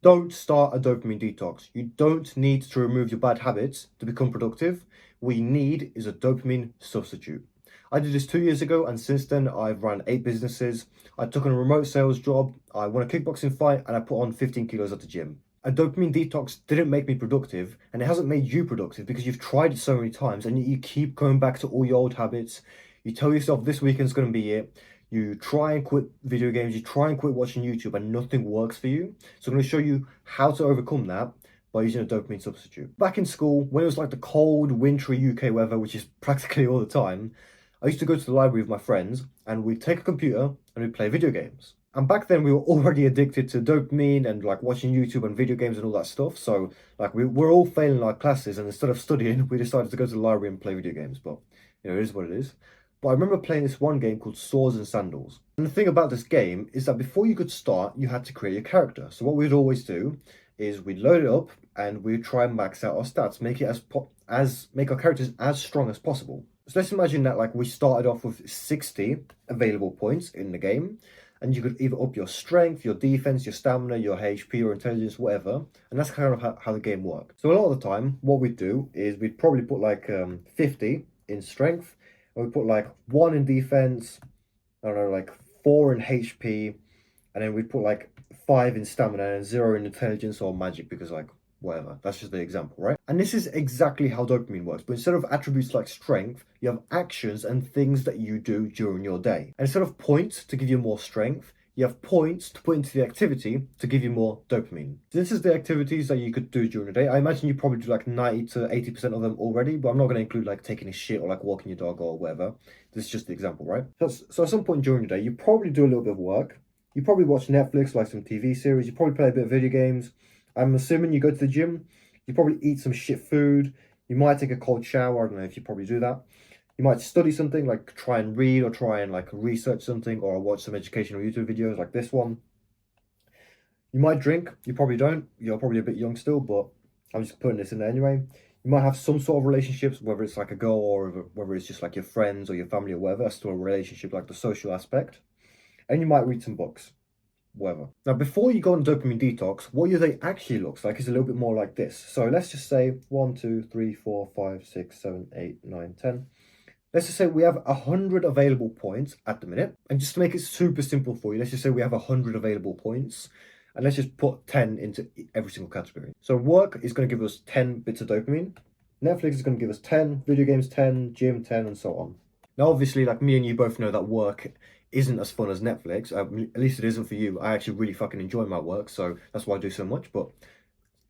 Don't start a dopamine detox. You don't need to remove your bad habits to become productive. What you need is a dopamine substitute. I did this 2 years ago, and since then I've run 8 businesses. I took on a remote sales job, I won a kickboxing fight, and I put on 15 kilos at the gym. A dopamine detox didn't make me productive, and it hasn't made you productive because you've tried it so many times and you keep going back to all your old habits. You tell yourself this weekend's going to be it. You try and quit video games, you try and quit watching YouTube, and nothing works for you. So I'm going to show you how to overcome that by using a dopamine substitute. Back in school, when it was like the cold, wintry UK weather, which is practically all the time, I used to go to the library with my friends and we'd take a computer and we'd play video games. And back then we were already addicted to dopamine and like watching YouTube and video games and all that stuff. So like we're all failing our classes, and instead of studying, we decided to go to the library and play video games. But you know, it is what it is. But I remember playing this one game called Swords and Sandals. And the thing about this game is that before you could start, you had to create a character. So what we'd always do is we'd load it up and we'd try and max out our stats, make it make our characters as strong as possible. So let's imagine that like we started off with 60 available points in the game, and you could either up your strength, your defense, your stamina, your HP, or intelligence, whatever. And that's kind of how the game works. So a lot of the time, what we'd do is we'd probably put like 50 in strength, and we put like 1 in defense, I don't know, like 4 in HP, and then we'd put like 5 in stamina and 0 in intelligence or magic, because like whatever, that's just the example, right? And this is exactly how dopamine works, but instead of attributes like strength, you have actions and things that you do during your day. And instead of points to give you more strength, you have points to put into the activity to give you more dopamine. So this is the activities that you could do during the day. I imagine you probably do like 90 to 80% of them already, but I'm not going to include like taking a shit or like walking your dog or whatever. This is just the example, right? So at some point during the day, you probably do a little bit of work. You probably watch Netflix, like some TV series. You probably play a bit of video games. I'm assuming you go to the gym. You probably eat some shit food. You might take a cold shower. I don't know if you probably do that. You might study something, like try and read or try and like research something, or watch some educational YouTube videos like this one. You might drink. You probably don't. You're probably a bit young still, but I'm just putting this in there anyway. You might have some sort of relationships, whether it's like a girl or whether it's just like your friends or your family or whatever. That's still a relationship, like the social aspect. And you might read some books. Whatever. Now, before you go on dopamine detox, what your day actually looks like is a little bit more like this. So let's just say 1, 2, 3, 4, 5, 6, 7, 8, 9, 10. Let's just say we have 100 available points at the minute. And just to make it super simple for you, let's just say we have 100 available points. And let's just put 10 into every single category. So work is going to give us 10 bits of dopamine. Netflix is going to give us 10, video games 10, gym 10, and so on. Now, obviously, like me and you both know that work isn't as fun as Netflix. At least it isn't for you. I actually really fucking enjoy my work, so that's why I do so much. But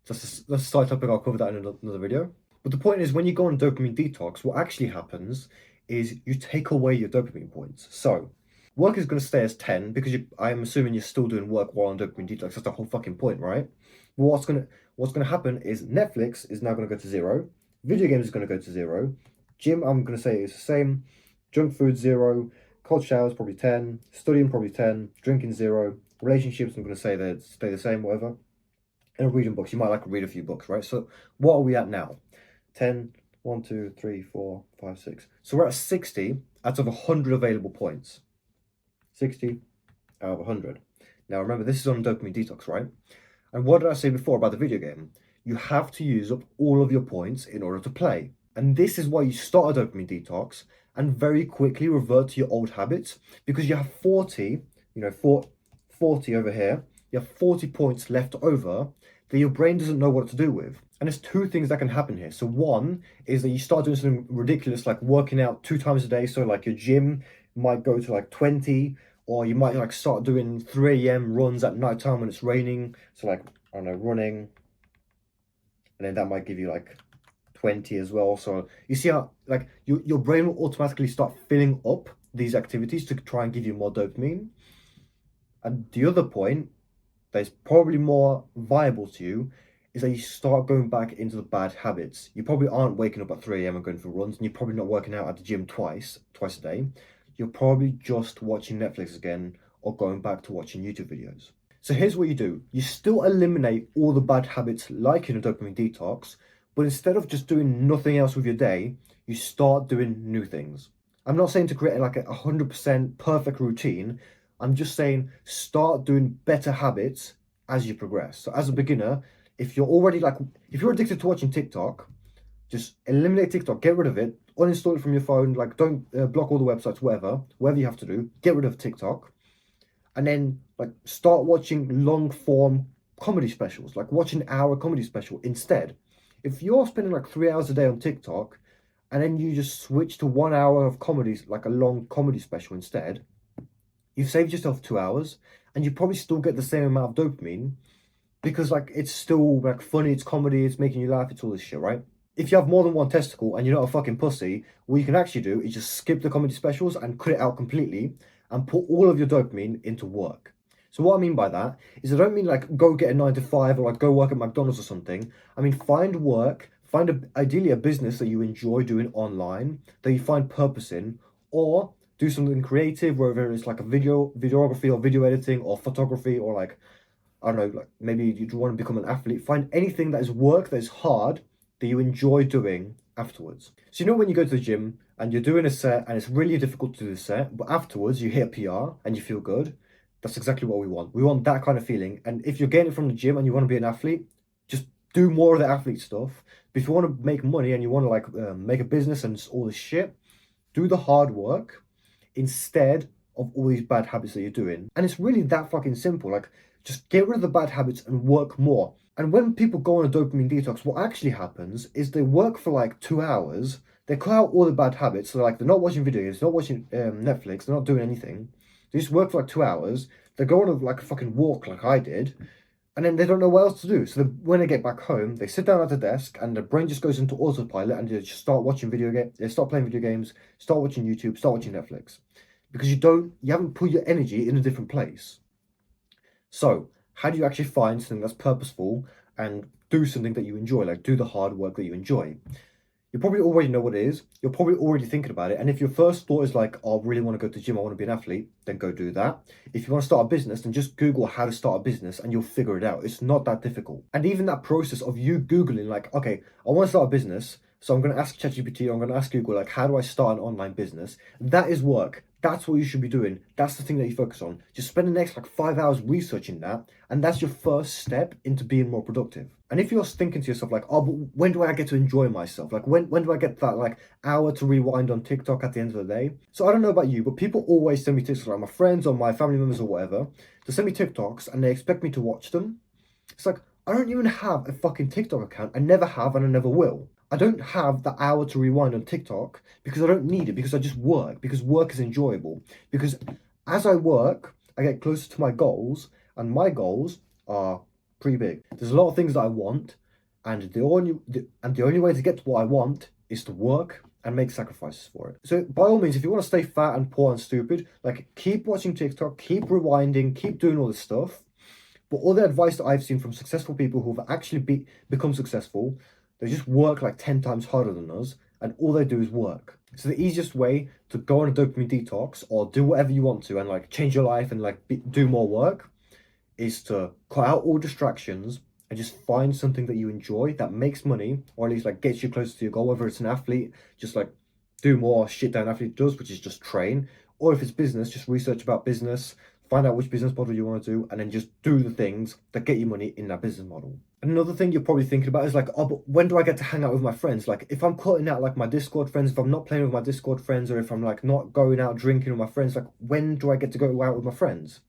that's a side topic. I'll cover that in another video. But the point is, when you go on dopamine detox, what actually happens is you take away your dopamine points. So work is going to stay as 10 because I'm assuming you're still doing work while on dopamine detox. That's the whole fucking point, right? But what's going to happen is Netflix is now going to go to 0. Video games is going to go to 0. Gym, I'm going to say is the same. Junk food 0. Cold showers probably 10, studying probably 10, drinking 0, relationships I'm going to say they stay the same, whatever. And reading books, you might like to read a few books, right? So what are we at now? 10, 1, 2, 3, 4, 5, 6. So we're at 60 out of 100 available points. 60 out of 100. Now remember, this is on dopamine detox, right? And what did I say before about the video game? You have to use up all of your points in order to play. And this is why you start a dopamine detox and very quickly revert to your old habits, because you have 40, 40 over here, you have 40 points left over that your brain doesn't know what to do with. And there's 2 things that can happen here. So one is that you start doing something ridiculous, like working out 2 times a day. So like your gym might go to like 20, or you might like start doing 3 a.m. runs at night time when it's raining. So like, I don't know, running, and then that might give you like 20 as well. So you see how like your brain will automatically start filling up these activities to try and give you more dopamine. And the other point that is probably more viable to you is that you start going back into the bad habits. You probably aren't waking up at 3 a.m. and going for runs, and you're probably not working out at the gym twice a day. You're probably just watching Netflix again or going back to watching YouTube videos. So here's what you do. You still eliminate all the bad habits like in a dopamine detox, but instead of just doing nothing else with your day, you start doing new things. I'm not saying to create like a 100% perfect routine. I'm just saying start doing better habits as you progress. So as a beginner, if you're addicted to watching TikTok, just eliminate TikTok, get rid of it, uninstall it from your phone, like don't block all the websites, whatever you have to do, get rid of TikTok, and then like start watching long form comedy specials, like watch an hour comedy special instead. If you're spending like 3 hours a day on TikTok, and then you just switch to 1 hour of comedies, like a long comedy special instead, you've saved yourself 2 hours, and you probably still get the same amount of dopamine because like it's still like funny, it's comedy, it's making you laugh, it's all this shit, right? If you have more than one testicle and you're not a fucking pussy, what you can actually do is just skip the comedy specials and cut it out completely and put all of your dopamine into work. So what I mean by that is I don't mean like go get a 9 to 5 or like go work at McDonald's or something. I mean find work, ideally a business that you enjoy doing online, that you find purpose in, or do something creative, whether it's like a videography or video editing or photography or like, I don't know, like maybe you want to become an athlete. Find anything that is work that is hard that you enjoy doing afterwards. So you know when you go to the gym and you're doing a set and it's really difficult to do the set, but afterwards you hit a PR and you feel good. That's exactly what we want. We want that kind of feeling. And if you're getting it from the gym and you want to be an athlete, just do more of the athlete stuff. But if you want to make money and you want to like make a business and all this shit, do the hard work instead of all these bad habits that you're doing. And it's really that fucking simple. Like, just get rid of the bad habits and work more. And when people go on a dopamine detox, what actually happens is they work for like 2 hours, they cut out all the bad habits. So like they're not watching videos, they're not watching Netflix, they're not doing anything. They just work for like 2 hours. They go on like a fucking walk like I did, and then they don't know what else to do. So when they get back home, they sit down at the desk and the brain just goes into autopilot and they just start watching video games, they start playing video games, start watching YouTube, start watching Netflix. Because you haven't put your energy in a different place. So how do you actually find something that's purposeful and do something that you enjoy, like do the hard work that you enjoy? You probably already know what it is. You're probably already thinking about it. And if your first thought is like, oh, I really want to go to the gym, I want to be an athlete, then go do that. If you want to start a business, then just Google how to start a business and you'll figure it out. It's not that difficult. And even that process of you Googling like, okay, I want to start a business, so I'm going to ask ChatGPT, I'm going to ask Google, like, how do I start an online business? That is work. That's what you should be doing. That's the thing that you focus on. Just spend the next like 5 hours researching that. And that's your first step into being more productive. And if you're thinking to yourself like, oh, but when do I get to enjoy myself? Like when do I get that like hour to rewind on TikTok at the end of the day? So I don't know about you, but people always send me TikToks, like my friends or my family members or whatever. They send me TikToks and they expect me to watch them. It's like, I don't even have a fucking TikTok account. I never have and I never will. I don't have the hour to rewind on TikTok because I don't need it, because I just work, because work is enjoyable. Because as I work, I get closer to my goals, and my goals are pretty big. There's a lot of things that I want, and the only way to get to what I want is to work and make sacrifices for it. So by all means, if you want to stay fat and poor and stupid, like keep watching TikTok, keep rewinding, keep doing all this stuff. But all the advice that I've seen from successful people who've actually become successful, they just work like 10 times harder than us, and all they do is work. So the easiest way to go on a dopamine detox or do whatever you want to and like change your life and like do more work is to cut out all distractions and just find something that you enjoy that makes money, or at least like gets you closer to your goal. Whether it's an athlete, just like do more shit that an athlete does, which is just train. Or if it's business, just research about business, find out which business model you want to do, and then just do the things that get you money in that business model. Another thing you're probably thinking about is like, oh, but when do I get to hang out with my friends? Like if I'm cutting out like my Discord friends, if I'm not playing with my Discord friends, or if I'm like not going out drinking with my friends, like when do I get to go out with my friends?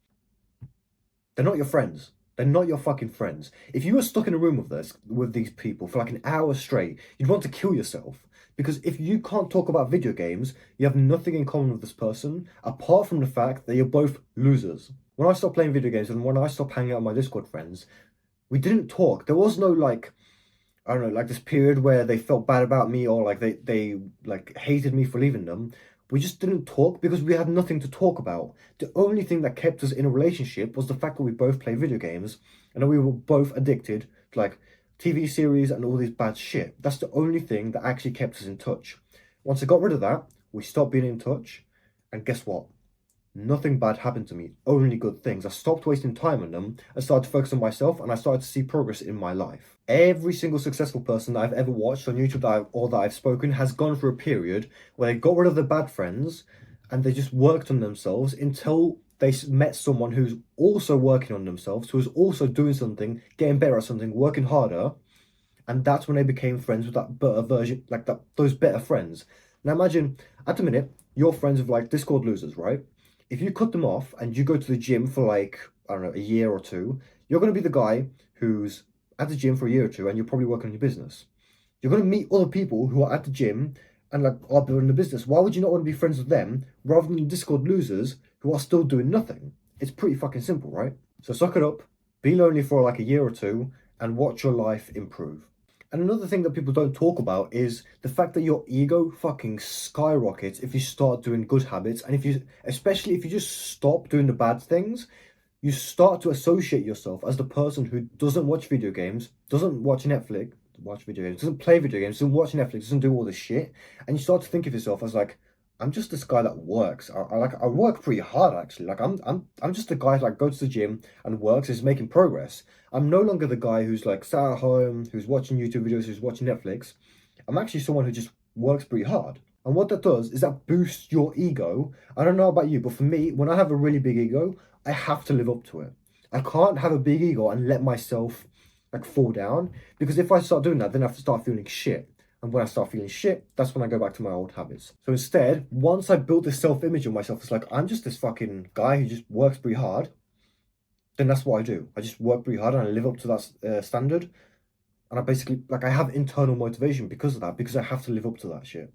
They're not your friends. They're not your fucking friends. If you were stuck in a room with these people for like an hour straight, you'd want to kill yourself. Because if you can't talk about video games, you have nothing in common with this person, apart from the fact that you're both losers. When I stopped playing video games and when I stopped hanging out with my Discord friends, we didn't talk. There was no like, I don't know, like this period where they felt bad about me or like they like hated me for leaving them. We just didn't talk because we had nothing to talk about. The only thing that kept us in a relationship was the fact that we both play video games and that we were both addicted to like TV series and all this bad shit. That's the only thing that actually kept us in touch. Once I got rid of that, we stopped being in touch, and guess what? Nothing bad happened to me, only good things. I stopped wasting time on them, I started to focus on myself, and I started to see progress in my life. Every single successful person that I've ever watched on YouTube that I've spoken has gone through a period where they got rid of the bad friends and they just worked on themselves until they met someone who's also working on themselves, who's also doing something, getting better at something, working harder, and that's when they became friends with that better version, like that those better friends. Now imagine at the minute you're friends with like Discord losers, right? If you cut them off and you go to the gym for like I don't know a year or two, you're gonna be the guy who's at the gym for a year or two, and you're probably working on your business. You're gonna meet other people who are at the gym and like are building a business. Why would you not want to be friends with them rather than Discord losers who are still doing nothing? It's pretty fucking simple, right? So suck it up, be lonely for like a year or two, and watch your life improve. And another thing that people don't talk about is the fact that your ego fucking skyrockets if you start doing good habits, and if you, especially if you just stop doing the bad things, you start to associate yourself as the person who doesn't watch video games, doesn't watch video games, doesn't play video games, doesn't watch Netflix, doesn't do all this shit, and you start to think of yourself as like, I'm just this guy that works. I work pretty hard actually. Like I'm just a guy who like goes to the gym and works, is making progress. I'm no longer the guy who's like sat at home, who's watching YouTube videos, who's watching Netflix. I'm actually someone who just works pretty hard. And what that does is that boosts your ego. I don't know about you, but for me, when I have a really big ego, I have to live up to it. I can't have a big ego and let myself like fall down, because if I start doing that, then I have to start feeling shit. And when I start feeling shit, that's when I go back to my old habits. So instead, once I built this self-image of myself, it's like I'm just this fucking guy who just works pretty hard. Then that's what I do. I just work pretty hard and I live up to that standard. And I basically like I have internal motivation because of that, because I have to live up to that shit.